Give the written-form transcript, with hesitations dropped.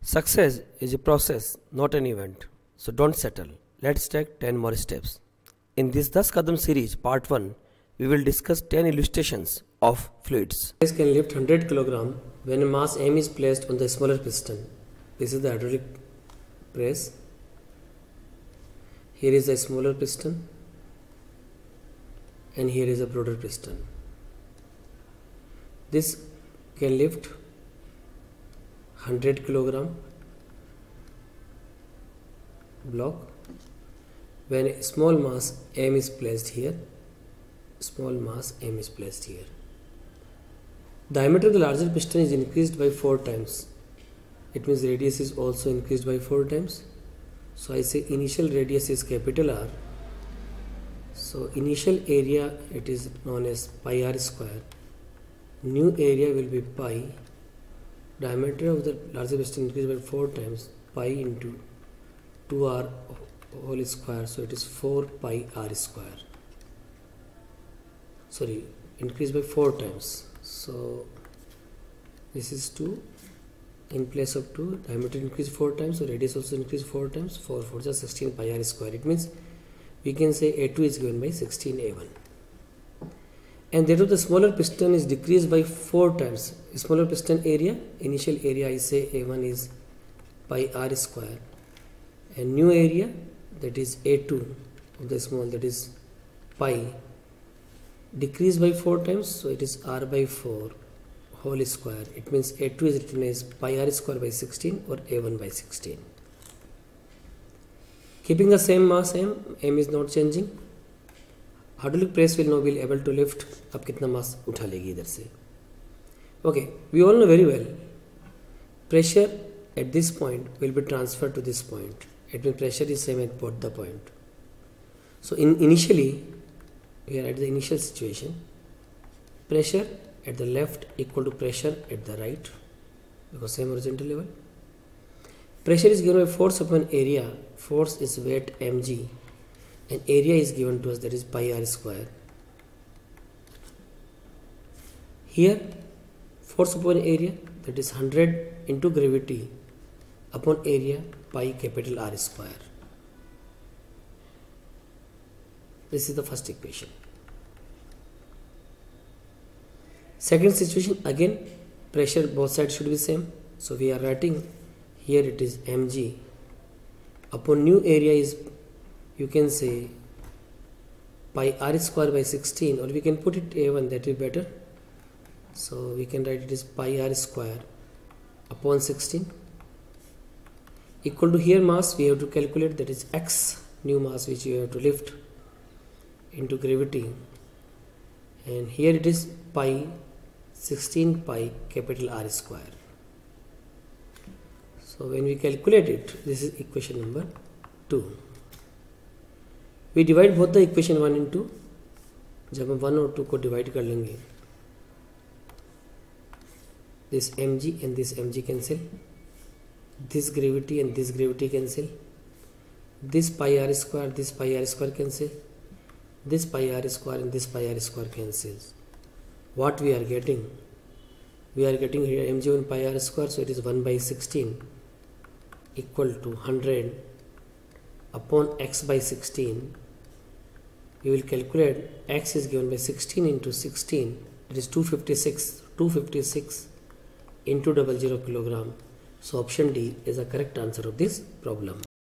Success is a process, not an event. So don't settle. Let's take 10 more steps. In this 10 Kadam series, part 1, we will discuss 10 illustrations of fluids. This can lift 100 kg when a mass M is placed on the smaller piston. This is the hydraulic press. Here is a smaller piston and here is a broader piston. This can lift 100 kg block when a small mass M is placed here. Small mass M is placed here. Diameter of the larger piston is increased by 4 times. It means radius is also increased by 4 times. So I say initial radius is capital R. So initial area, it is known as pi r square. New area will be pi. Diameter of the larger piston increased by 4 times, pi into 2r whole square, so it is 4 pi r square. Sorry, increased by 4 times. So this is 2 in place of 2. Diameter increased 4 times, so radius also increased 4 times. 4 4 is 16 pi r square. It means we can say A2 is given by 16 A1. And that of the smaller piston is decreased by 4 times. Smaller piston area, initial area I say A1 is pi r square, and new area, that is A2 of the small, that is pi, decreased by 4 times, so it is r by 4 whole square. It means A2 is written as pi r square by 16 or A1 by 16. Keeping the same mass M is not changing. Hydraulic press will now be able to lift. अब कितना mass उठा लेगी इधर से. Okay, we all know very well. Pressure at this point will be transferred to this point. It means pressure is same at both the point. So initially, we are at the initial situation. Pressure at the left equal to pressure at the right, because same horizontal level. Pressure is given by force upon area. Force is weight mg. And area is given to us, that is pi r square. Here force upon area, that is 100 into gravity upon area pi capital R square. This is the first equation. Second situation, again pressure both sides should be same. So we are writing here, it is mg upon new area is, you can say, pi r square by 16, or we can put it A1, that is better. So we can write it as pi r square upon 16 equal to, here mass we have to calculate, that is x, new mass which you have to lift, into gravity, and here it is pi 16 pi capital R square. So when we calculate it, this is equation number 2. We divide both the equation 1 and 2. जब हम 1 और 2 को divide कर लेंगे, this mg and this mg cancel, this gravity and this gravity cancel, this pi r square cancel, this pi r square and this pi r square cancels. What we are getting? We are getting here mg on pi r square, so it is 1 by 16 equal to 100 upon x by 16. You will calculate x is given by 16 into 16, it is 256 into 00 kilogram. So option D is the correct answer of this problem.